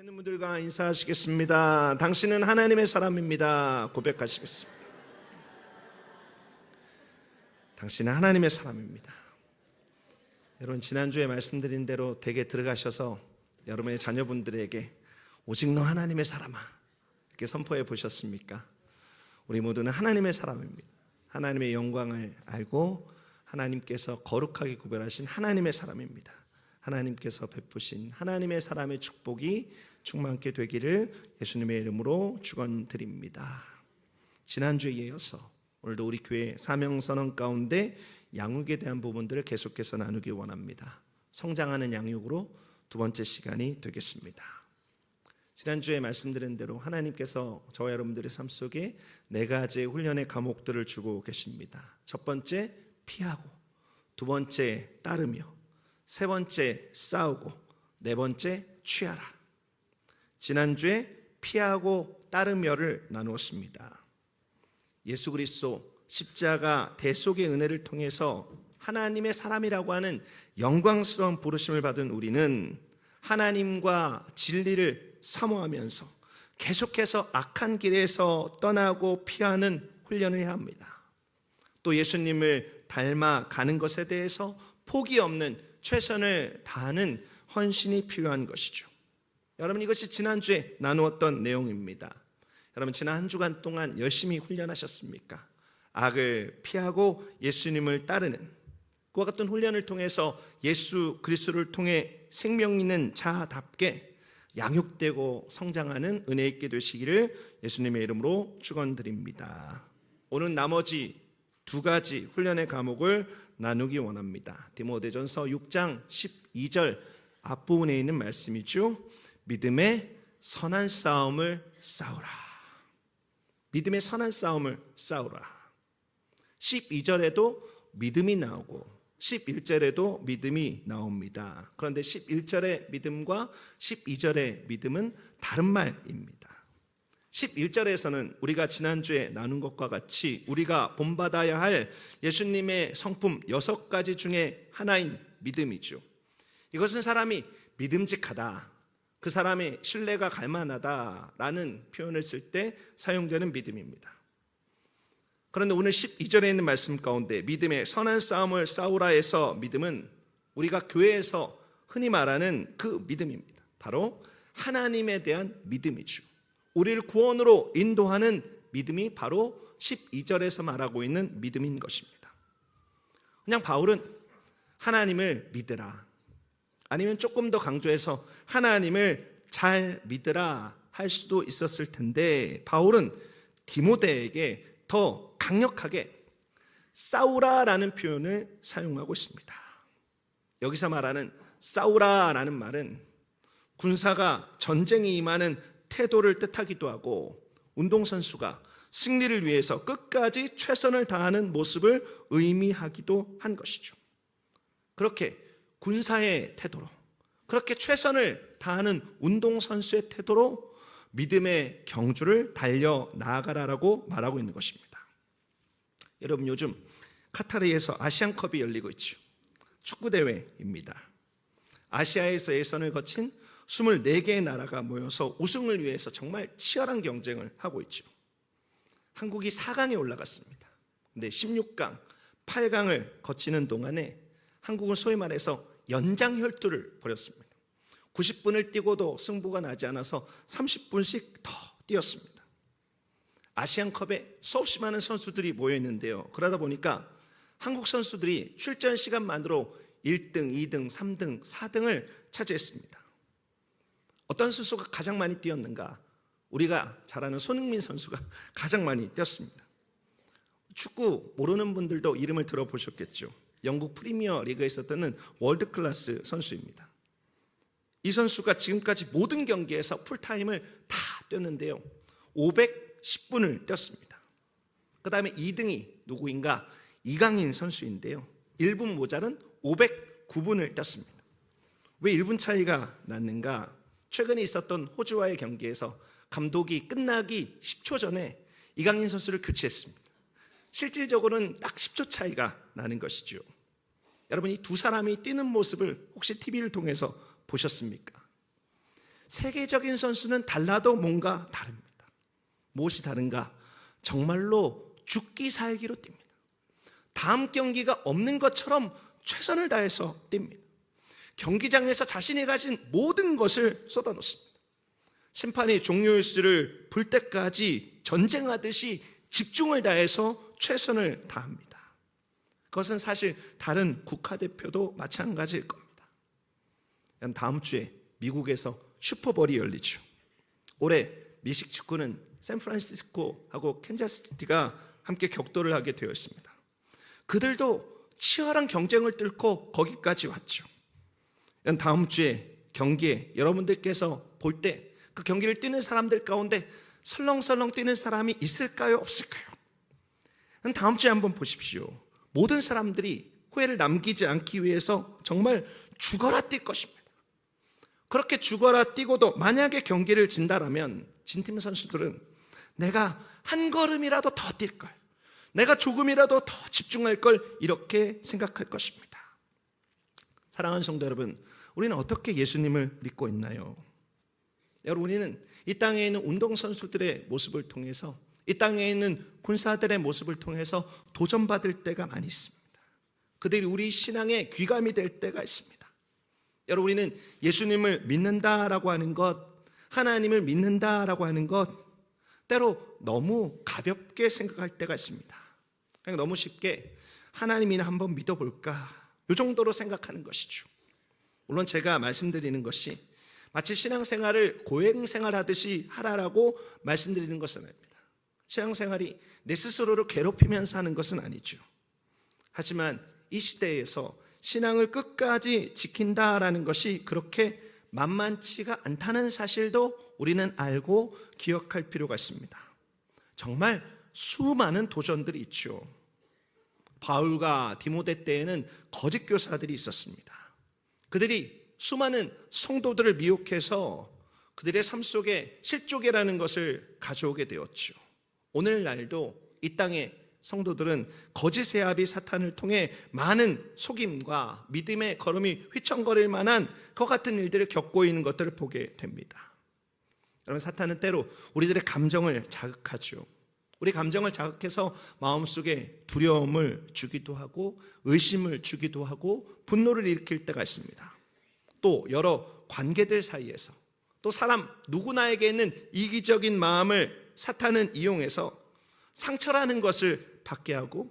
팬분들과 인사하시겠습니다. 당신은 하나님의 사람입니다. 고백하시겠습니다. 당신은 하나님의 사람입니다. 여러분, 지난주에 말씀드린 대로 댁에 들어가셔서 여러분의 자녀분들에게 오직 너 하나님의 사람아 이렇게 선포해 보셨습니까? 우리 모두는 하나님의 사람입니다. 하나님의 영광을 알고 하나님께서 거룩하게 구별하신 하나님의 사람입니다. 하나님께서 베푸신 하나님의 사람의 축복이 충만케 되기를 예수님의 이름으로 축원드립니다. 지난주에 이어서 오늘도 우리 교회 사명선언 가운데 양육에 대한 부분들을 계속해서 나누기 원합니다. 성장하는 양육으로 두 번째 시간이 되겠습니다. 지난주에 말씀드린 대로 하나님께서 저와 여러분들의 삶 속에 네 가지의 훈련의 과목들을 주고 계십니다. 첫 번째, 피하고, 두 번째, 따르며, 세 번째, 싸우고, 네 번째, 취하라. 지난주에 피하고 따르며를 나누었습니다. 예수 그리스도 십자가 대속의 은혜를 통해서 하나님의 사람이라고 하는 영광스러운 부르심을 받은 우리는 하나님과 진리를 사모하면서 계속해서 악한 길에서 떠나고 피하는 훈련을 해야 합니다. 또 예수님을 닮아가는 것에 대해서 포기 없는 최선을 다하는 헌신이 필요한 것이죠. 여러분, 이것이 지난주에 나누었던 내용입니다. 여러분, 지난 한 주간 동안 열심히 훈련하셨습니까? 악을 피하고 예수님을 따르는 그와 같은 훈련을 통해서 예수 그리스도를 통해 생명 있는 자답게 양육되고 성장하는 은혜 있게 되시기를 예수님의 이름으로 축원드립니다. 오늘 나머지 두 가지 훈련의 과목을 나누기 원합니다. 디모데전서 6장 12절 앞부분에 있는 말씀이죠. 믿음의 선한 싸움을 싸우라. 믿음의 선한 싸움을 싸우라. 12절에도 믿음이 나오고 11절에도 믿음이 나옵니다. 그런데 11절의 믿음과 12절의 믿음은 다른 말입니다. 11절에서는 우리가 지난주에 나눈 것과 같이 우리가 본받아야 할 예수님의 성품 6가지 중에 하나인 믿음이죠. 이것은 사람이 믿음직하다, 그 사람의 신뢰가 갈만하다라는 표현을 쓸 때 사용되는 믿음입니다. 그런데 오늘 12절에 있는 말씀 가운데 믿음의 선한 싸움을 싸우라에서 믿음은 우리가 교회에서 흔히 말하는 그 믿음입니다. 바로 하나님에 대한 믿음이죠. 우리를 구원으로 인도하는 믿음이 바로 12절에서 말하고 있는 믿음인 것입니다. 그냥 바울은 하나님을 믿으라, 아니면 조금 더 강조해서 하나님을 잘 믿으라 할 수도 있었을 텐데 바울은 디모데에게 더 강력하게 싸우라라는 표현을 사용하고 있습니다. 여기서 말하는 싸우라라는 말은 군사가 전쟁에 임하는 태도를 뜻하기도 하고 운동선수가 승리를 위해서 끝까지 최선을 다하는 모습을 의미하기도 한 것이죠. 그렇게 군사의 태도로, 그렇게 최선을 다하는 운동선수의 태도로 믿음의 경주를 달려나가라라고 말하고 있는 것입니다. 여러분, 요즘 카타르에서 아시안컵이 열리고 있죠. 축구대회입니다. 아시아에서 예선을 거친 24개의 나라가 모여서 우승을 위해서 정말 치열한 경쟁을 하고 있죠. 한국이 4강에 올라갔습니다. 근데 16강, 8강을 거치는 동안에 한국은 소위 말해서 연장혈투를 벌였습니다. 90분을 뛰고도 승부가 나지 않아서 30분씩 더 뛰었습니다. 아시안컵에 수없이 많은 선수들이 모여 있는데요. 그러다 보니까 한국 선수들이 출전 시간만으로 1등, 2등, 3등, 4등을 차지했습니다. 어떤 선수가 가장 많이 뛰었는가? 우리가 잘 아는 손흥민 선수가 가장 많이 뛰었습니다. 축구 모르는 분들도 이름을 들어보셨겠죠. 영국 프리미어 리그에 있었던 월드 클래스 선수입니다. 이 선수가 지금까지 모든 경기에서 풀타임을 다 뛰었는데요. 510분을 뛰었습니다. 그 다음에 2등이 누구인가? 이강인 선수인데요. 1분 모자른 509분을 뛰었습니다. 왜 1분 차이가 났는가? 최근에 있었던 호주와의 경기에서 감독이 끝나기 10초 전에 이강인 선수를 교체했습니다. 실질적으로는 딱 10초 차이가 나는 것이죠. 여러분, 이 두 사람이 뛰는 모습을 혹시 TV를 통해서 보셨습니까? 세계적인 선수는 달라도 뭔가 다릅니다. 무엇이 다른가? 정말로 죽기 살기로 뜁니다. 다음 경기가 없는 것처럼 최선을 다해서 뜁니다. 경기장에서 자신이 가진 모든 것을 쏟아놓습니다. 심판이 종료일수를 볼 때까지 전쟁하듯이 집중을 다해서 최선을 다합니다. 그것은 사실 다른 국가대표도 마찬가지일 겁니다. 다음 주에 미국에서 슈퍼볼이 열리죠. 올해 미식 축구는 샌프란시스코하고 캔자스시티가 함께 격돌을 하게 되어 있습니다. 그들도 치열한 경쟁을 뚫고 거기까지 왔죠. 다음 주에 경기에 여러분들께서 볼 때 그 경기를 뛰는 사람들 가운데 설렁설렁 뛰는 사람이 있을까요? 없을까요? 다음 주에 한번 보십시오. 모든 사람들이 후회를 남기지 않기 위해서 정말 죽어라 뛸 것입니다. 그렇게 죽어라 뛰고도 만약에 경기를 진다라면 진팀 선수들은 내가 한 걸음이라도 더 뛸 걸, 내가 조금이라도 더 집중할 걸, 이렇게 생각할 것입니다. 사랑하는 성도 여러분, 우리는 어떻게 예수님을 믿고 있나요? 여러분, 우리는 이 땅에 있는 운동선수들의 모습을 통해서, 이 땅에 있는 군사들의 모습을 통해서 도전받을 때가 많이 있습니다. 그들이 우리 신앙의 귀감이 될 때가 있습니다. 여러분, 우리는 예수님을 믿는다라고 하는 것, 하나님을 믿는다라고 하는 것, 때로 너무 가볍게 생각할 때가 있습니다. 그냥 너무 쉽게 하나님이나 한번 믿어볼까, 이 정도로 생각하는 것이죠. 물론 제가 말씀드리는 것이 마치 신앙생활을 고행생활하듯이 하라라고 말씀드리는 것은 아닙니다. 신앙생활이 내 스스로를 괴롭히면서 하는 것은 아니죠. 하지만 이 시대에서 신앙을 끝까지 지킨다라는 것이 그렇게 만만치가 않다는 사실도 우리는 알고 기억할 필요가 있습니다. 정말 수많은 도전들이 있죠. 바울과 디모데 때에는 거짓 교사들이 있었습니다. 그들이 수많은 성도들을 미혹해서 그들의 삶 속에 실족이라는 것을 가져오게 되었죠. 오늘날도 이 땅의 성도들은 거짓의 아비 사탄을 통해 많은 속임과 믿음의 걸음이 휘청거릴 만한 그 같은 일들을 겪고 있는 것들을 보게 됩니다. 여러분, 사탄은 때로 우리들의 감정을 자극하죠. 우리 감정을 자극해서 마음속에 두려움을 주기도 하고 의심을 주기도 하고 분노를 일으킬 때가 있습니다. 또 여러 관계들 사이에서, 또 사람 누구나에게 있는 이기적인 마음을 사탄은 이용해서 상처라는 것을 받게 하고,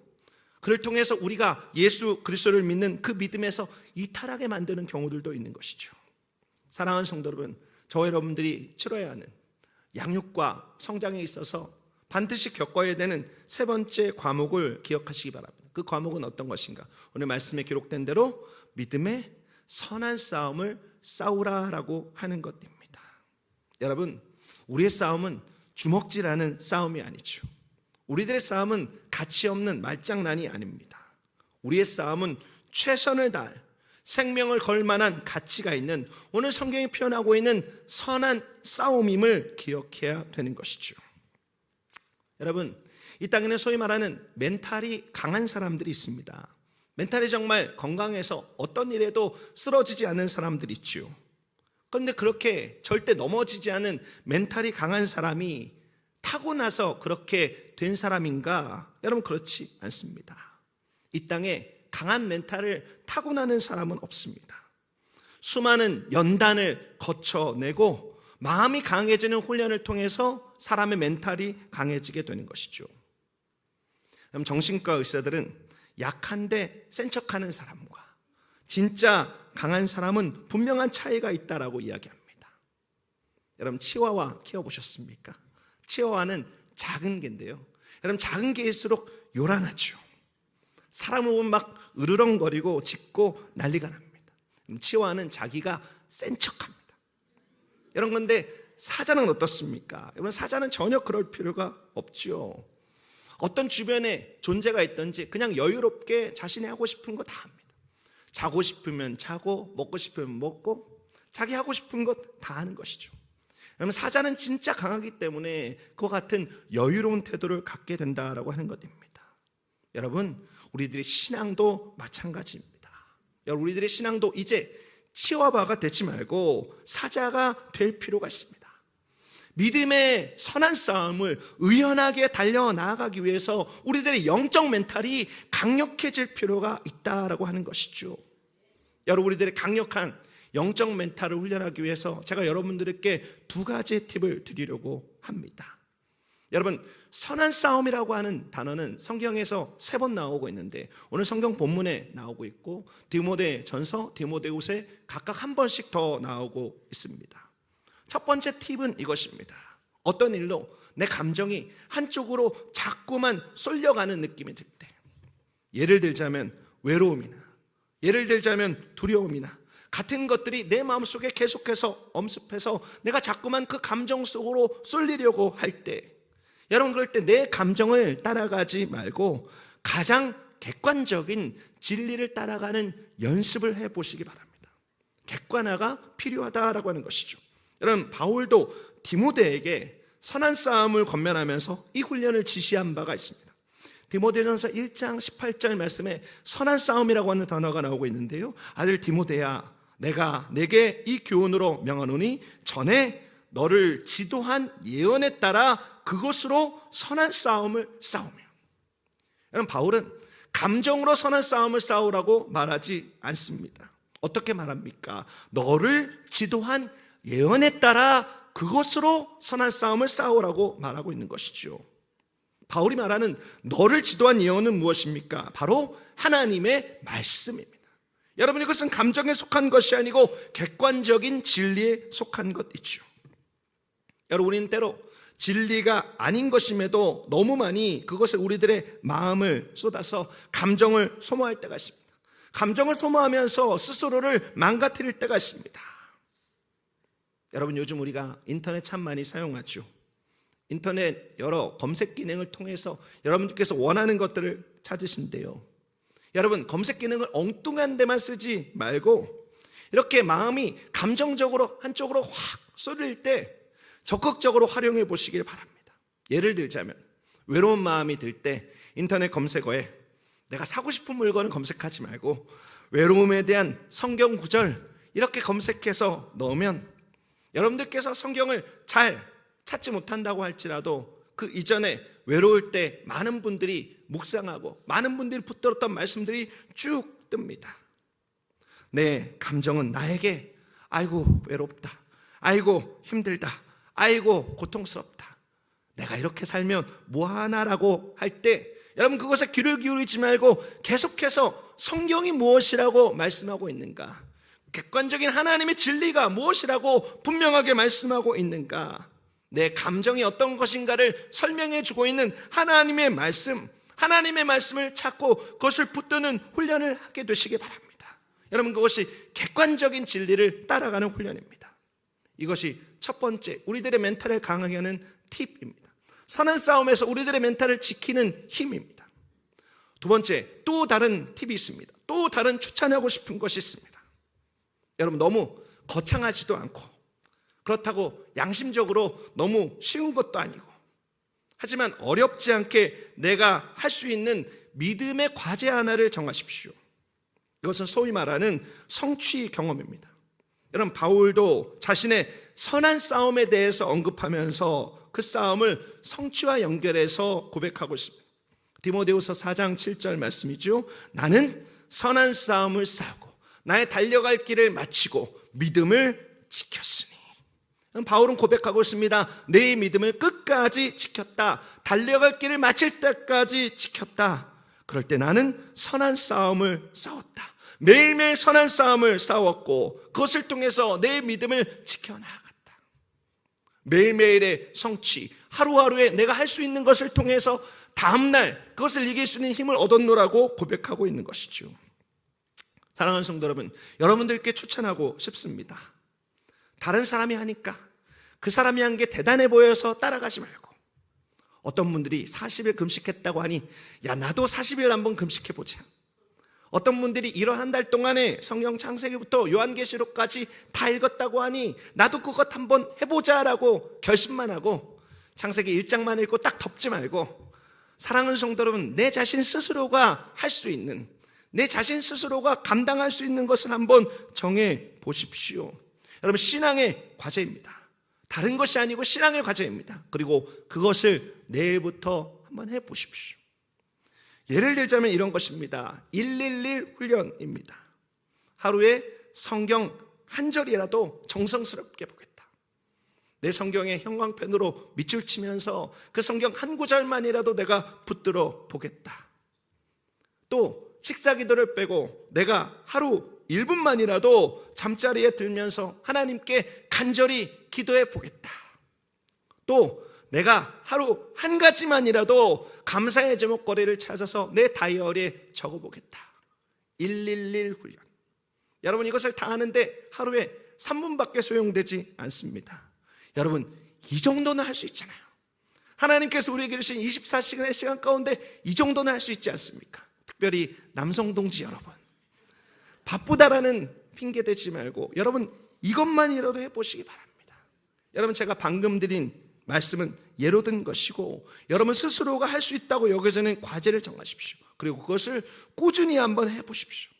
그를 통해서 우리가 예수 그리스도를 믿는 그 믿음에서 이탈하게 만드는 경우들도 있는 것이죠. 사랑하는 성도 여러분, 저와 여러분들이 치러야 하는 양육과 성장에 있어서 반드시 겪어야 되는 세 번째 과목을 기억하시기 바랍니다. 그 과목은 어떤 것인가? 오늘 말씀에 기록된 대로 믿음의 선한 싸움을 싸우라라고 하는 것입니다. 여러분, 우리의 싸움은 주먹질하는 싸움이 아니죠. 우리들의 싸움은 가치 없는 말장난이 아닙니다. 우리의 싸움은 최선을 다할, 생명을 걸 만한 가치가 있는, 오늘 성경이 표현하고 있는 선한 싸움임을 기억해야 되는 것이죠. 여러분, 이 땅에는 소위 말하는 멘탈이 강한 사람들이 있습니다. 멘탈이 정말 건강해서 어떤 일에도 쓰러지지 않는 사람들이 있죠. 그런데 그렇게 절대 넘어지지 않은 멘탈이 강한 사람이 타고나서 그렇게 된 사람인가? 여러분, 그렇지 않습니다. 이 땅에 강한 멘탈을 타고나는 사람은 없습니다. 수많은 연단을 거쳐내고 마음이 강해지는 훈련을 통해서 사람의 멘탈이 강해지게 되는 것이죠. 정신과 의사들은 약한데 센 척하는 사람과 진짜 강한 사람은 분명한 차이가 있다라고 이야기합니다. 여러분, 치와와 키워보셨습니까? 치와와는 작은 개인데요, 여러분, 작은 개일수록 요란하죠. 사람을 보면 막 으르렁거리고 짖고 난리가 납니다. 치와와는 자기가 센 척합니다. 여러분, 그런데 사자는 어떻습니까? 여러분, 사자는 전혀 그럴 필요가 없죠. 어떤 주변에 존재가 있든지 그냥 여유롭게 자신이 하고 싶은 거 다 합니다. 자고 싶으면 자고, 먹고 싶으면 먹고, 자기 하고 싶은 것 다 하는 것이죠. 여러분, 사자는 진짜 강하기 때문에 그와 같은 여유로운 태도를 갖게 된다라고 하는 것입니다. 여러분, 우리들의 신앙도 마찬가지입니다. 여러분, 우리들의 신앙도 이제 치와바가 되지 말고 사자가 될 필요가 있습니다. 믿음의 선한 싸움을 의연하게 달려나가기 위해서 우리들의 영적 멘탈이 강력해질 필요가 있다라고 하는 것이죠. 여러분, 우리들의 강력한 영적 멘탈을 훈련하기 위해서 제가 여러분들께 두 가지 팁을 드리려고 합니다. 여러분, 선한 싸움이라고 하는 단어는 성경에서 3번 나오고 있는데 오늘 성경 본문에 나오고 있고 디모데전서, 디모데후서에 각각 한 번씩 더 나오고 있습니다. 첫 번째 팁은 이것입니다. 어떤 일로 내 감정이 한쪽으로 자꾸만 쏠려가는 느낌이 들 때, 예를 들자면 외로움이나 예를 들자면 두려움이나 같은 것들이 내 마음속에 계속해서 엄습해서 내가 자꾸만 그 감정 속으로 쏠리려고 할 때, 여러분 그럴 때 내 감정을 따라가지 말고 가장 객관적인 진리를 따라가는 연습을 해보시기 바랍니다. 객관화가 필요하다라고 하는 것이죠. 여러분, 바울도 디모데에게 선한 싸움을 권면하면서 이 훈련을 지시한 바가 있습니다. 디모데전서 1장 18절 말씀에 선한 싸움이라고 하는 단어가 나오고 있는데요, 아들 디모데야, 내가 내게 이 교훈으로 명하노니 전에 너를 지도한 예언에 따라 그것으로 선한 싸움을 싸우며. 여러분, 바울은 감정으로 선한 싸움을 싸우라고 말하지 않습니다. 어떻게 말합니까? 너를 지도한 예언에 따라 그것으로 선한 싸움을 싸우라고 말하고 있는 것이죠. 바울이 말하는 너를 지도한 예언은 무엇입니까? 바로 하나님의 말씀입니다. 여러분, 이것은 감정에 속한 것이 아니고 객관적인 진리에 속한 것이죠. 여러분, 우리는 때로 진리가 아닌 것임에도 너무 많이 그것에 우리들의 마음을 쏟아서 감정을 소모할 때가 있습니다. 감정을 소모하면서 스스로를 망가뜨릴 때가 있습니다. 여러분, 요즘 우리가 인터넷 참 많이 사용하죠. 인터넷 여러 검색 기능을 통해서 여러분들께서 원하는 것들을 찾으신대요. 여러분, 검색 기능을 엉뚱한 데만 쓰지 말고 이렇게 마음이 감정적으로 한쪽으로 확 쏠릴 때 적극적으로 활용해 보시길 바랍니다. 예를 들자면 외로운 마음이 들 때 인터넷 검색어에 내가 사고 싶은 물건을 검색하지 말고 외로움에 대한 성경 구절 이렇게 검색해서 넣으면 여러분들께서 성경을 잘 찾지 못한다고 할지라도 그 이전에 외로울 때 많은 분들이 묵상하고 많은 분들이 붙들었던 말씀들이 쭉 뜹니다. 내 감정은 나에게 아이고 외롭다, 아이고 힘들다, 아이고 고통스럽다, 내가 이렇게 살면 뭐하나라고 할 때 여러분 그것에 귀를 기울이지 말고 계속해서 성경이 무엇이라고 말씀하고 있는가, 객관적인 하나님의 진리가 무엇이라고 분명하게 말씀하고 있는가, 내 감정이 어떤 것인가를 설명해 주고 있는 하나님의 말씀, 하나님의 말씀을 찾고 그것을 붙드는 훈련을 하게 되시기 바랍니다. 여러분, 그것이 객관적인 진리를 따라가는 훈련입니다. 이것이 첫 번째 우리들의 멘탈을 강하게 하는 팁입니다. 선한 싸움에서 우리들의 멘탈을 지키는 힘입니다. 두 번째, 또 다른 팁이 있습니다. 또 다른 추천하고 싶은 것이 있습니다. 여러분, 너무 거창하지도 않고 그렇다고 양심적으로 너무 쉬운 것도 아니고, 하지만 어렵지 않게 내가 할 수 있는 믿음의 과제 하나를 정하십시오. 이것은 소위 말하는 성취 경험입니다. 여러분, 바울도 자신의 선한 싸움에 대해서 언급하면서 그 싸움을 성취와 연결해서 고백하고 있습니다. 디모데후서 4장 7절 말씀이죠. 나는 선한 싸움을 싸우고 나의 달려갈 길을 마치고 믿음을 지켰으니. 바울은 고백하고 있습니다. 내 믿음을 끝까지 지켰다. 달려갈 길을 마칠 때까지 지켰다. 그럴 때 나는 선한 싸움을 싸웠다. 매일매일 선한 싸움을 싸웠고 그것을 통해서 내 믿음을 지켜나갔다. 매일매일의 성취, 하루하루에 내가 할 수 있는 것을 통해서 다음날 그것을 이길 수 있는 힘을 얻었노라고 고백하고 있는 것이죠. 사랑하는 성도 여러분, 여러분들께 추천하고 싶습니다. 다른 사람이 하니까 그 사람이 한 게 대단해 보여서 따라가지 말고, 어떤 분들이 40일 금식했다고 하니 야 나도 40일 한번 금식해보자. 어떤 분들이 이런 한 달 동안에 성경 창세기부터 요한계시록까지 다 읽었다고 하니 나도 그것 한번 해보자라고 결심만 하고 창세기 1장만 읽고 딱 덮지 말고, 사랑하는 성도 여러분, 내 자신 스스로가 할 수 있는, 내 자신 스스로가 감당할 수 있는 것을 한번 정해 보십시오. 여러분, 신앙의 과제입니다. 다른 것이 아니고 신앙의 과제입니다. 그리고 그것을 내일부터 한번 해보십시오. 예를 들자면 이런 것입니다. 111 훈련입니다. 하루에 성경 한 절이라도 정성스럽게 보겠다. 내 성경의 형광펜으로 밑줄 치면서 그 성경 한 구절만이라도 내가 붙들어 보겠다. 또 식사기도를 빼고 내가 하루 1분만이라도 잠자리에 들면서 하나님께 간절히 기도해 보겠다. 또 내가 하루 한 가지만이라도 감사의 제목거리를 찾아서 내 다이어리에 적어보겠다. 111 훈련. 여러분, 이것을 다 하는데 하루에 3분밖에 소용되지 않습니다. 여러분, 이 정도는 할 수 있잖아요. 하나님께서 우리에게 주신 24시간의 시간 가운데 이 정도는 할 수 있지 않습니까? 특별히 남성 동지 여러분, 바쁘다라는 핑계 대지 말고 여러분 이것만이라도 해보시기 바랍니다. 여러분, 제가 방금 드린 말씀은 예로 든 것이고 여러분 스스로가 할 수 있다고 여겨지는 과제를 정하십시오. 그리고 그것을 꾸준히 한번 해보십시오.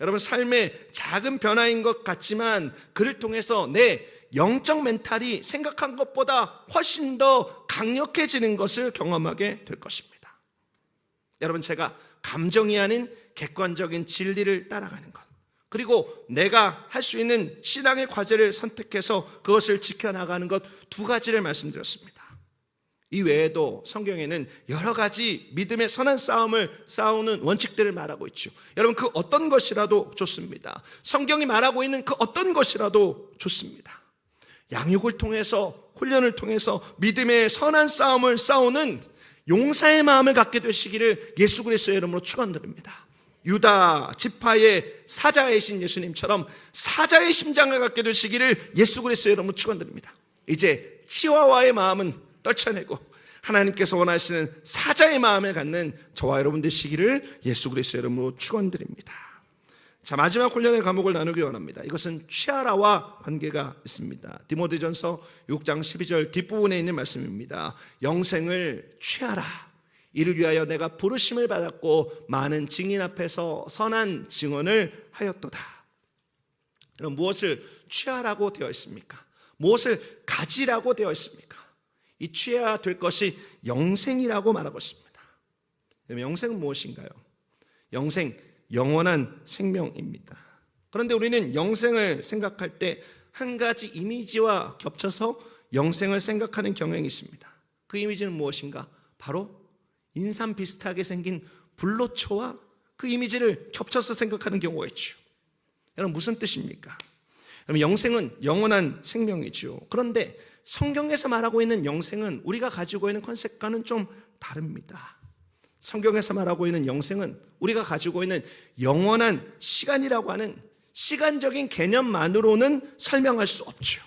여러분, 삶의 작은 변화인 것 같지만 그를 통해서 내 영적 멘탈이 생각한 것보다 훨씬 더 강력해지는 것을 경험하게 될 것입니다. 여러분, 제가 감정이 아닌 객관적인 진리를 따라가는 것, 그리고 내가 할 수 있는 신앙의 과제를 선택해서 그것을 지켜나가는 것, 두 가지를 말씀드렸습니다. 이 외에도 성경에는 여러 가지 믿음의 선한 싸움을 싸우는 원칙들을 말하고 있죠. 여러분, 그 어떤 것이라도 좋습니다. 성경이 말하고 있는 그 어떤 것이라도 좋습니다. 양육을 통해서, 훈련을 통해서 믿음의 선한 싸움을 싸우는 용사의 마음을 갖게 되시기를 예수 그리스도의 이름으로 축원드립니다. 유다 지파의 사자이신 예수님처럼 사자의 심장을 갖게 되시기를 예수 그리스도의 이름으로 축원드립니다. 이제 치와와의 마음은 떨쳐내고 하나님께서 원하시는 사자의 마음을 갖는 저와 여러분 되시기를 예수 그리스도의 이름으로 축원드립니다. 자, 마지막 훈련의 과목을 나누기 원합니다. 이것은 취하라와 관계가 있습니다. 디모데전서 6장 12절 뒷부분에 있는 말씀입니다. 영생을 취하라. 이를 위하여 내가 부르심을 받았고 많은 증인 앞에서 선한 증언을 하였도다. 그럼 무엇을 취하라고 되어 있습니까? 무엇을 가지라고 되어 있습니까? 이 취해야 될 것이 영생이라고 말하고 있습니다. 영생은 무엇인가요? 영생, 영원한 생명입니다. 그런데 우리는 영생을 생각할 때 한 가지 이미지와 겹쳐서 영생을 생각하는 경향이 있습니다. 그 이미지는 무엇인가? 바로 인삼 비슷하게 생긴 불로초와 그 이미지를 겹쳐서 생각하는 경우가 있죠. 여러분, 무슨 뜻입니까? 여러분, 영생은 영원한 생명이죠. 그런데 성경에서 말하고 있는 영생은 우리가 가지고 있는 컨셉과는 좀 다릅니다. 성경에서 말하고 있는 영생은 우리가 가지고 있는 영원한 시간이라고 하는 시간적인 개념만으로는 설명할 수 없죠.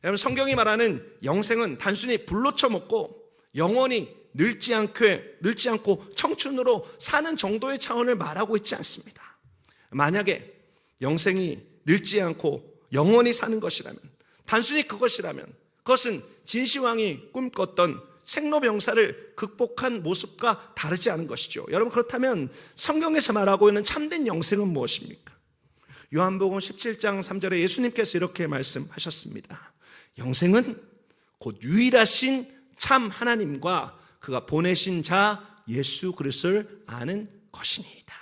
여러분, 성경이 말하는 영생은 단순히 불로 쳐먹고 영원히 늙지 않고 청춘으로 사는 정도의 차원을 말하고 있지 않습니다. 만약에 영생이 늙지 않고 영원히 사는 것이라면, 단순히 그것이라면 그것은 진시황이 꿈꿨던 생로병사를 극복한 모습과 다르지 않은 것이죠. 여러분, 그렇다면 성경에서 말하고 있는 참된 영생은 무엇입니까? 요한복음 17장 3절에 예수님께서 이렇게 말씀하셨습니다. 영생은 곧 유일하신 참 하나님과 그가 보내신 자 예수 그리스도를 아는 것이니이다.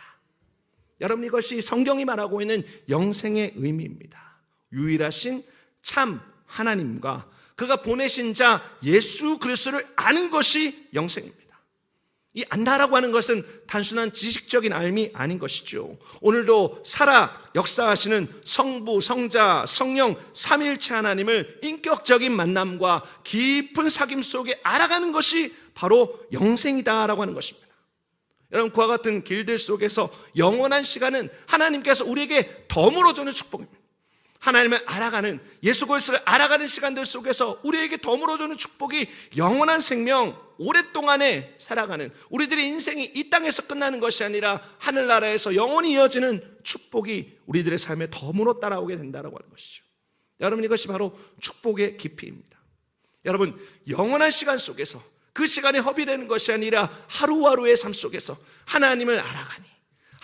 여러분, 이것이 성경이 말하고 있는 영생의 의미입니다. 유일하신 참 하나님과 그가 보내신 자 예수 그리스도를 아는 것이 영생입니다. 이 안다라고 하는 것은 단순한 지식적인 알미 아닌 것이죠. 오늘도 살아 역사하시는 성부, 성자, 성령 삼위일체 하나님을 인격적인 만남과 깊은 사귐 속에 알아가는 것이 바로 영생이다라고 하는 것입니다. 여러분, 그와 같은 길들 속에서 영원한 시간은 하나님께서 우리에게 덤으로 주는 축복입니다. 하나님을 알아가는, 예수 그리스도를 알아가는 시간들 속에서 우리에게 덤으로 주는 축복이 영원한 생명, 오랫동안에 살아가는, 우리들의 인생이 이 땅에서 끝나는 것이 아니라 하늘나라에서 영원히 이어지는 축복이 우리들의 삶에 덤으로 따라오게 된다고 하는 것이죠. 여러분, 이것이 바로 축복의 깊이입니다. 여러분, 영원한 시간 속에서 그 시간이 허비되는 것이 아니라 하루하루의 삶 속에서 하나님을 알아가니,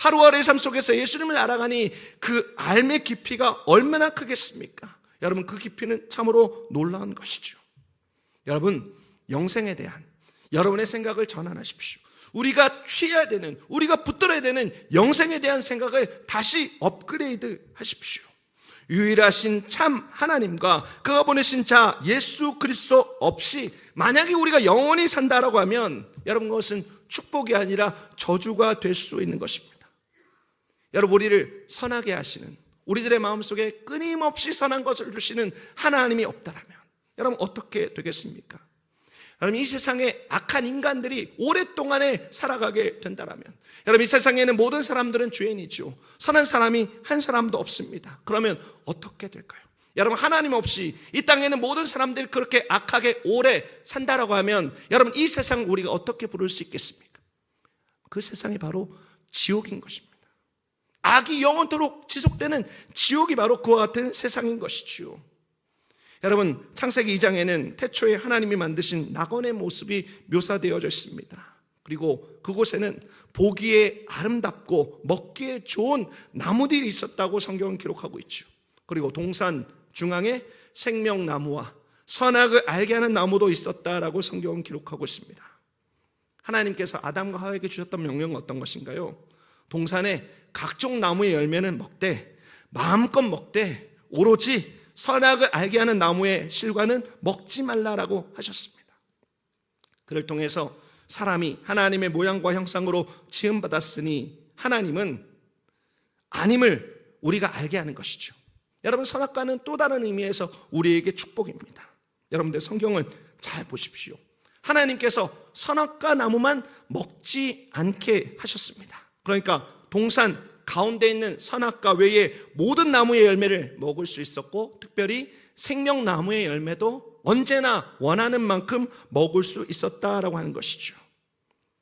하루하루의 삶 속에서 예수님을 알아가니 그 알의 깊이가 얼마나 크겠습니까? 여러분, 그 깊이는 참으로 놀라운 것이죠. 여러분, 영생에 대한 여러분의 생각을 전환하십시오. 우리가 취해야 되는, 우리가 붙들어야 되는 영생에 대한 생각을 다시 업그레이드 하십시오. 유일하신 참 하나님과 그가 보내신 자 예수 그리스도 없이 만약에 우리가 영원히 산다라고 하면 여러분, 그것은 축복이 아니라 저주가 될 수 있는 것입니다. 여러분, 우리를 선하게 하시는, 우리들의 마음속에 끊임없이 선한 것을 주시는 하나님이 없다라면 여러분, 어떻게 되겠습니까? 여러분, 이 세상에 악한 인간들이 오랫동안에 살아가게 된다라면, 여러분, 이 세상에는 모든 사람들은 죄인이죠. 선한 사람이 한 사람도 없습니다. 그러면 어떻게 될까요? 여러분, 하나님 없이 이 땅에는 모든 사람들이 그렇게 악하게 오래 산다라고 하면 여러분, 이 세상을 우리가 어떻게 부를 수 있겠습니까? 그 세상이 바로 지옥인 것입니다. 악이 영원토록 지속되는 지옥이 바로 그와 같은 세상인 것이지요. 여러분, 창세기 2장에는 태초에 하나님이 만드신 낙원의 모습이 묘사되어져 있습니다. 그리고 그곳에는 보기에 아름답고 먹기에 좋은 나무들이 있었다고 성경은 기록하고 있죠. 그리고 동산 중앙에 생명나무와 선악을 알게 하는 나무도 있었다라고 성경은 기록하고 있습니다. 하나님께서 아담과 하와에게 주셨던 명령은 어떤 것인가요? 동산에 각종 나무의 열매는 먹되 마음껏 먹되 오로지 선악을 알게 하는 나무의 실과는 먹지 말라라고 하셨습니다. 그를 통해서 사람이 하나님의 모양과 형상으로 지음받았으니 하나님은 아님을 우리가 알게 하는 것이죠. 여러분, 선악과는 또 다른 의미에서 우리에게 축복입니다. 여러분들 성경을 잘 보십시오. 하나님께서 선악과 나무만 먹지 않게 하셨습니다. 그러니까 동산 가운데 있는 선악과 외에 모든 나무의 열매를 먹을 수 있었고, 특별히 생명나무의 열매도 언제나 원하는 만큼 먹을 수 있었다라고 하는 것이죠.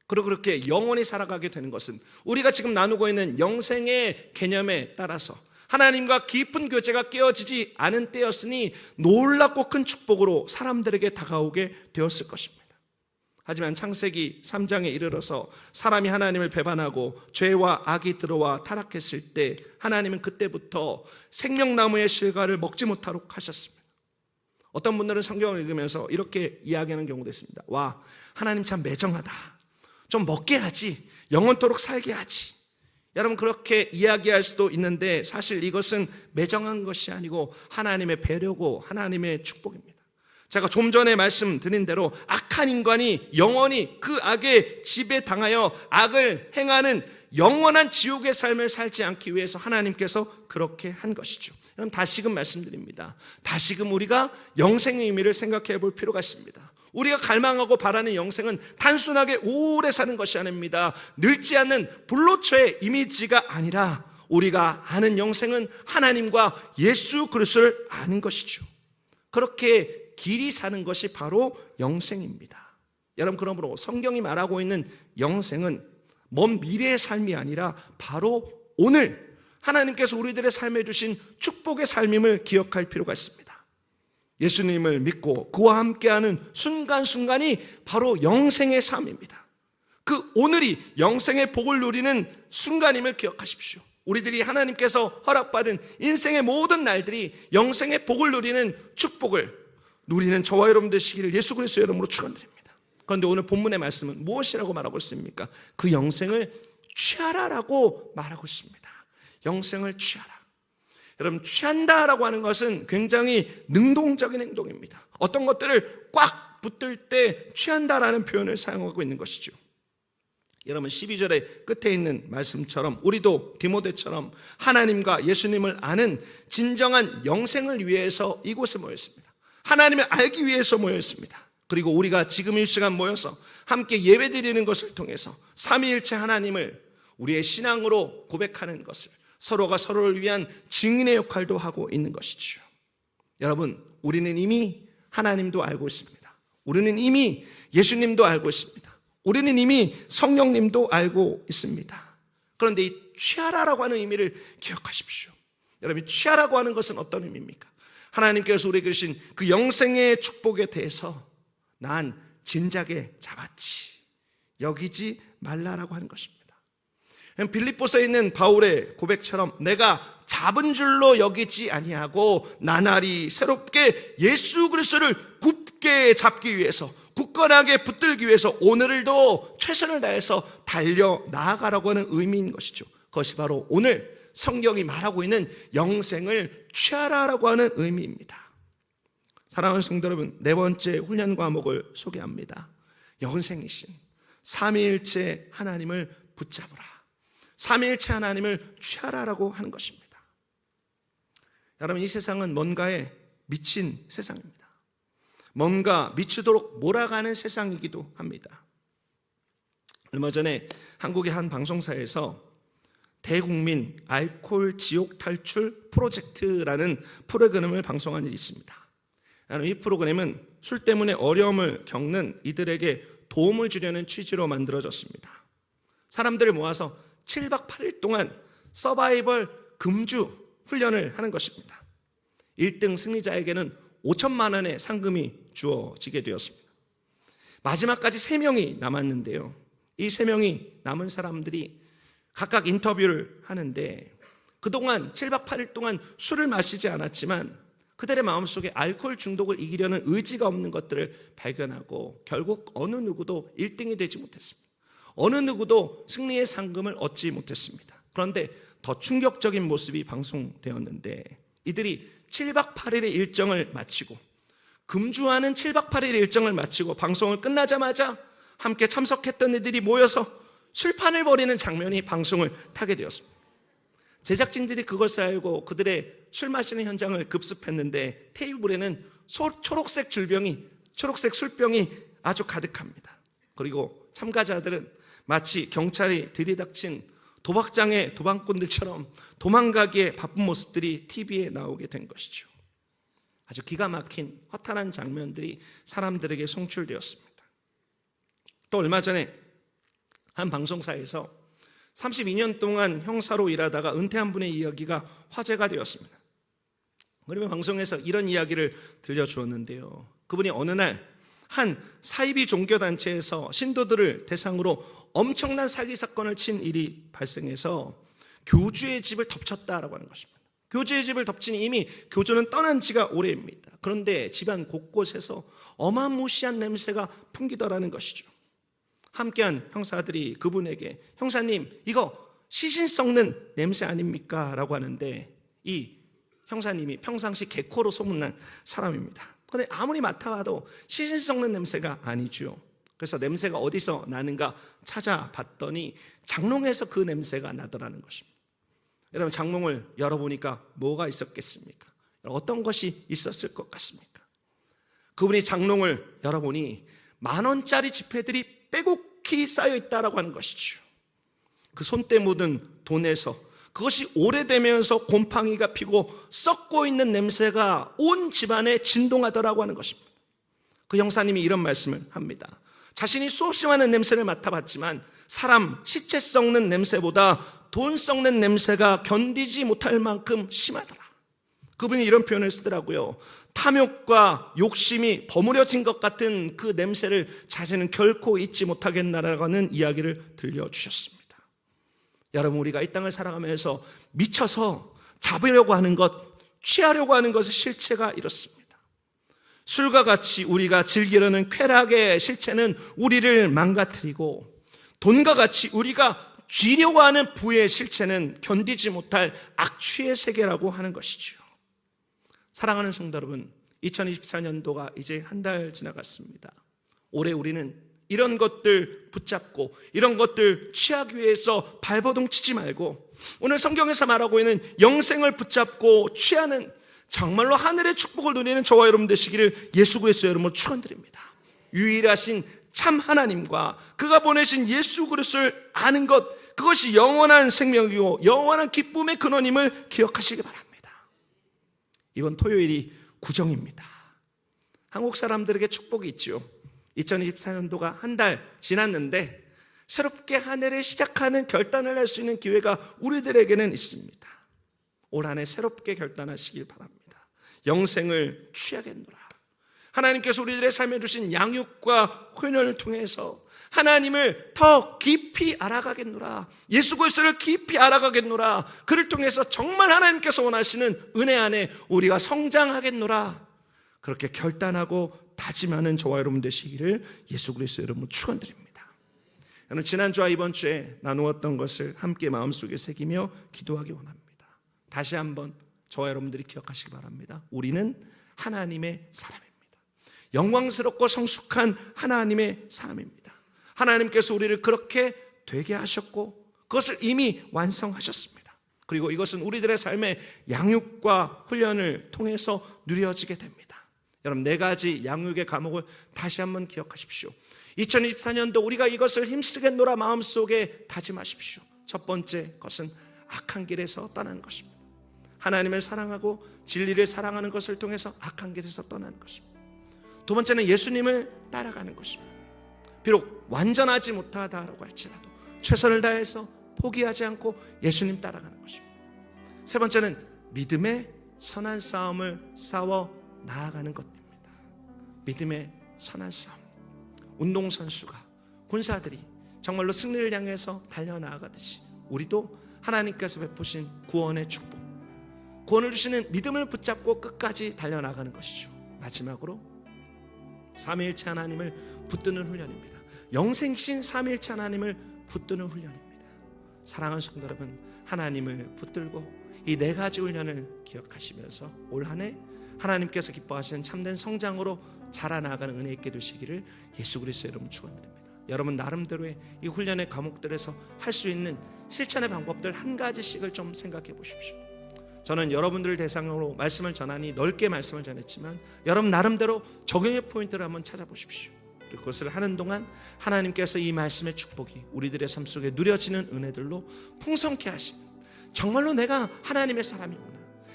그리고 그렇게 영원히 살아가게 되는 것은 우리가 지금 나누고 있는 영생의 개념에 따라서 하나님과 깊은 교제가 깨어지지 않은 때였으니 놀랍고 큰 축복으로 사람들에게 다가오게 되었을 것입니다. 하지만 창세기 3장에 이르러서 사람이 하나님을 배반하고 죄와 악이 들어와 타락했을 때 하나님은 그때부터 생명나무의 실과를 먹지 못하도록 하셨습니다. 어떤 분들은 성경을 읽으면서 이렇게 이야기하는 경우도 있습니다. 와, 하나님 참 매정하다. 좀 먹게 하지, 영원토록 살게 하지. 여러분, 그렇게 이야기할 수도 있는데 사실 이것은 매정한 것이 아니고 하나님의 배려고 하나님의 축복입니다. 제가 좀 전에 말씀드린 대로 악한 인간이 영원히 그 악에 지배당하여 악을 행하는 영원한 지옥의 삶을 살지 않기 위해서 하나님께서 그렇게 한 것이죠. 여러분, 다시금 말씀드립니다. 다시금 우리가 영생의 의미를 생각해 볼 필요가 있습니다. 우리가 갈망하고 바라는 영생은 단순하게 오래 사는 것이 아닙니다. 늙지 않는 불로초의 이미지가 아니라 우리가 아는 영생은 하나님과 예수 그리스도를 아는 것이죠. 그렇게 길이 사는 것이 바로 영생입니다. 여러분, 그러므로 성경이 말하고 있는 영생은 먼 미래의 삶이 아니라 바로 오늘 하나님께서 우리들의 삶에 주신 축복의 삶임을 기억할 필요가 있습니다. 예수님을 믿고 그와 함께하는 순간순간이 바로 영생의 삶입니다. 그 오늘이 영생의 복을 누리는 순간임을 기억하십시오. 우리들이 하나님께서 허락받은 인생의 모든 날들이 영생의 복을 누리는 축복을 누리는 저와 여러분 되시기를 예수 그리스도의 이름으로 축원드립니다. 그런데 오늘 본문의 말씀은 무엇이라고 말하고 있습니까? 그 영생을 취하라라고 말하고 있습니다. 영생을 취하라. 여러분, 취한다라고 하는 것은 굉장히 능동적인 행동입니다. 어떤 것들을 꽉 붙들 때 취한다라는 표현을 사용하고 있는 것이죠. 여러분, 12절의 끝에 있는 말씀처럼 우리도 디모데처럼 하나님과 예수님을 아는 진정한 영생을 위해서 이곳에 모였습니다. 하나님을 알기 위해서 모였습니다. 그리고 우리가 지금 이 시간 모여서 함께 예배드리는 것을 통해서 삼위일체 하나님을 우리의 신앙으로 고백하는 것을, 서로가 서로를 위한 증인의 역할도 하고 있는 것이죠. 여러분, 우리는 이미 하나님도 알고 있습니다. 우리는 이미 예수님도 알고 있습니다. 우리는 이미 성령님도 알고 있습니다. 그런데 이 취하라라고 하는 의미를 기억하십시오. 여러분, 취하라고 하는 것은 어떤 의미입니까? 하나님께서 우리에게 주신 그 영생의 축복에 대해서 난 진작에 잡았지, 여기지 말라라고 하는 것입니다. 빌립보서에 있는 바울의 고백처럼 내가 잡은 줄로 여기지 아니하고 나날이 새롭게 예수 그리스도를 굳게 잡기 위해서, 굳건하게 붙들기 위해서 오늘도 최선을 다해서 달려 나아가라고 하는 의미인 것이죠. 그것이 바로 오늘 성경이 말하고 있는 영생을 취하라라고 하는 의미입니다. 사랑하는 성도 여러분, 네 번째 훈련 과목을 소개합니다. 영생이신 삼위일체 하나님을 붙잡으라, 삼위일체 하나님을 취하라라고 하는 것입니다. 여러분, 이 세상은 뭔가에 미친 세상입니다. 뭔가 미치도록 몰아가는 세상이기도 합니다. 얼마 전에 한국의 한 방송사에서 대국민 알코올 지옥 탈출 프로젝트라는 프로그램을 방송한 일이 있습니다. 이 프로그램은 술 때문에 어려움을 겪는 이들에게 도움을 주려는 취지로 만들어졌습니다. 사람들을 모아서 7박 8일 동안 서바이벌 금주 훈련을 하는 것입니다. 1등 승리자에게는 5천만 원의 상금이 주어지게 되었습니다. 마지막까지 3명이 남았는데요. 이 3명이 남은 사람들이 각각 인터뷰를 하는데 그동안 7박 8일 동안 술을 마시지 않았지만 그들의 마음속에 알코올 중독을 이기려는 의지가 없는 것들을 발견하고 결국 어느 누구도 1등이 되지 못했습니다. 어느 누구도 승리의 상금을 얻지 못했습니다. 그런데 더 충격적인 모습이 방송되었는데 이들이 7박 8일의 일정을 마치고 금주하는 7박 8일의 일정을 마치고 방송을 끝나자마자 함께 참석했던 이들이 모여서 술판을 벌이는 장면이 방송을 타게 되었습니다. 제작진들이 그것을 알고 그들의 술 마시는 현장을 급습했는데 테이블에는 초록색 술병이 아주 가득합니다. 그리고 참가자들은 마치 경찰이 들이닥친 도박장의 도박꾼들처럼 도망가기에 바쁜 모습들이 TV에 나오게 된 것이죠. 아주 기가 막힌 허탈한 장면들이 사람들에게 송출되었습니다. 또 얼마 전에 한 방송사에서 32년 동안 형사로 일하다가 은퇴한 분의 이야기가 화제가 되었습니다. 그러면 방송에서 이런 이야기를 들려주었는데요. 그분이 어느 날 한 사이비 종교단체에서 신도들을 대상으로 엄청난 사기 사건을 친 일이 발생해서 교주의 집을 덮쳤다라고 하는 것입니다. 교주의 집을 덮친 이미 교주는 떠난 지가 오래입니다. 그런데 집안 곳곳에서 어마무시한 냄새가 풍기더라는 것이죠. 함께한 형사들이 그분에게 형사님 이거 시신 썩는 냄새 아닙니까? 라고 하는데 이 형사님이 평상시 개코로 소문난 사람입니다. 그런데 아무리 맡아봐도 시신 썩는 냄새가 아니죠. 그래서 냄새가 어디서 나는가 찾아봤더니 장롱에서 그 냄새가 나더라는 것입니다. 여러분, 장롱을 열어보니까 뭐가 있었겠습니까? 어떤 것이 있었을 것 같습니까? 그분이 장롱을 열어보니 10,000원짜리 지폐들이 빼곡히 쌓여있다라고 하는 것이죠. 그 손때 묻은 돈에서 그것이 오래되면서 곰팡이가 피고 썩고 있는 냄새가 온 집안에 진동하더라고 하는 것입니다. 그 형사님이 이런 말씀을 합니다. 자신이 수없이 많은 냄새를 맡아봤지만 사람 시체 썩는 냄새보다 돈 썩는 냄새가 견디지 못할 만큼 심하더라. 그분이 이런 표현을 쓰더라고요. 탐욕과 욕심이 버무려진 것 같은 그 냄새를 자신은 결코 잊지 못하겠나라고 하는 이야기를 들려주셨습니다. 여러분, 우리가 이 땅을 살아가면서 미쳐서 잡으려고 하는 것, 취하려고 하는 것의 실체가 이렇습니다. 술과 같이 우리가 즐기려는 쾌락의 실체는 우리를 망가뜨리고 돈과 같이 우리가 쥐려고 하는 부의 실체는 견디지 못할 악취의 세계라고 하는 것이죠. 사랑하는 성도 여러분, 2024년도가 이제 한 달 지나갔습니다. 올해 우리는 이런 것들 붙잡고 이런 것들 취하기 위해서 발버둥 치지 말고 오늘 성경에서 말하고 있는 영생을 붙잡고 취하는 정말로 하늘의 축복을 누리는 저와 여러분 되시기를 예수 그리스도의 이름으로 축원드립니다. 유일하신 참 하나님과 그가 보내신 예수 그리스도를 아는 것, 그것이 영원한 생명이고 영원한 기쁨의 근원임을 기억하시기 바랍니다. 이번 토요일이 구정입니다. 한국 사람들에게 축복이 있죠. 2024년도가 한 달 지났는데 새롭게 한 해를 시작하는 결단을 할 수 있는 기회가 우리들에게는 있습니다. 올 한 해 새롭게 결단하시길 바랍니다. 영생을 취하겠노라. 하나님께서 우리들의 삶에 주신 양육과 훈련을 통해서 하나님을 더 깊이 알아가겠노라. 예수 그리스도를 깊이 알아가겠노라. 그를 통해서 정말 하나님께서 원하시는 은혜 안에 우리가 성장하겠노라. 그렇게 결단하고 다짐하는 저와 여러분 되시기를 예수 그리스도 이름으로 축원드립니다. 저는 지난주와 이번 주에 나누었던 것을 함께 마음속에 새기며 기도하기 원합니다. 다시 한번 저와 여러분들이 기억하시기 바랍니다. 우리는 하나님의 사람입니다. 영광스럽고 성숙한 하나님의 사람입니다. 하나님께서 우리를 그렇게 되게 하셨고 그것을 이미 완성하셨습니다. 그리고 이것은 우리들의 삶의 양육과 훈련을 통해서 누려지게 됩니다. 여러분, 4가지 양육의 과목을 다시 한번 기억하십시오. 2024년도 우리가 이것을 힘쓰겠노라 마음속에 다짐하십시오. 첫 번째 것은 악한 길에서 떠나는 것입니다. 하나님을 사랑하고 진리를 사랑하는 것을 통해서 악한 길에서 떠나는 것입니다. 두 번째는 예수님을 따라가는 것입니다. 비록 완전하지 못하다라고 할지라도 최선을 다해서 포기하지 않고 예수님 따라가는 것입니다. 세 번째는 믿음의 선한 싸움을 싸워 나아가는 것입니다. 믿음의 선한 싸움. 운동선수가, 군사들이 정말로 승리를 향해서 달려나아가듯이 우리도 하나님께서 베푸신 구원의 축복, 구원을 주시는 믿음을 붙잡고 끝까지 달려나가는 것이죠. 마지막으로 삼위일체 하나님을 붙드는 훈련입니다. 영생신 삼위일체 하나님을 붙드는 훈련입니다. 사랑하는 성도 여러분, 하나님을 붙들고 이 4가지 훈련을 기억하시면서 올 한 해 하나님께서 기뻐하시는 참된 성장으로 자라나가는 은혜 있게 되시기를 예수 그리스도의 이름으로 축원드립니다. 여러분 나름대로의 이 훈련의 과목들에서 할 수 있는 실천의 방법들 한 가지씩을 좀 생각해 보십시오. 저는 여러분들 대상으로 말씀을 전하니 넓게 말씀을 전했지만 여러분 나름대로 적용의 포인트를 한번 찾아보십시오. 그리고 그것을 하는 동안 하나님께서 이 말씀의 축복이 우리들의 삶 속에 누려지는 은혜들로 풍성케 하시는, 정말로 내가 하나님의 사람이구나,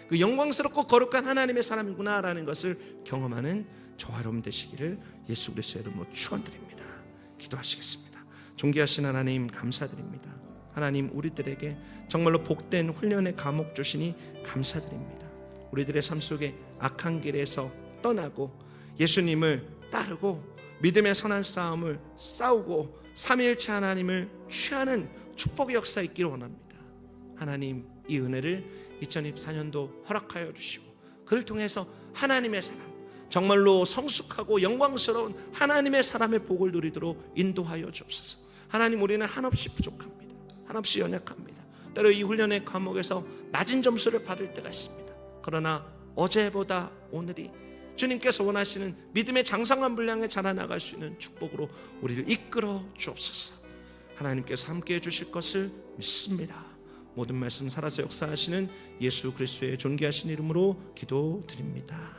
그 영광스럽고 거룩한 하나님의 사람이구나 라는 것을 경험하는 저와 여러분 되시기를 예수 그리스도의 이름으로 축원드립니다. 기도하시겠습니다. 존귀하신 하나님 감사드립니다. 하나님, 우리들에게 정말로 복된 훈련의 과목 주시니 감사드립니다. 우리들의 삶 속에 악한 길에서 떠나고 예수님을 따르고 믿음의 선한 싸움을 싸우고 삼위일체 하나님을 취하는 축복의 역사 있기를 원합니다. 하나님, 이 은혜를 2024년도 허락하여 주시고 그를 통해서 하나님의 사람, 정말로 성숙하고 영광스러운 하나님의 사람의 복을 누리도록 인도하여 주옵소서. 하나님, 우리는 한없이 부족합니다. 한없이 연약합니다. 때로 이 훈련의 과목에서 낮은 점수를 받을 때가 있습니다. 그러나 어제보다 오늘이 주님께서 원하시는 믿음의 장성한 분량에 자라나갈 수 있는 축복으로 우리를 이끌어 주옵소서. 하나님께서 함께해 주실 것을 믿습니다. 모든 말씀 살아서 역사하시는 예수 그리스도의 존귀하신 이름으로 기도드립니다.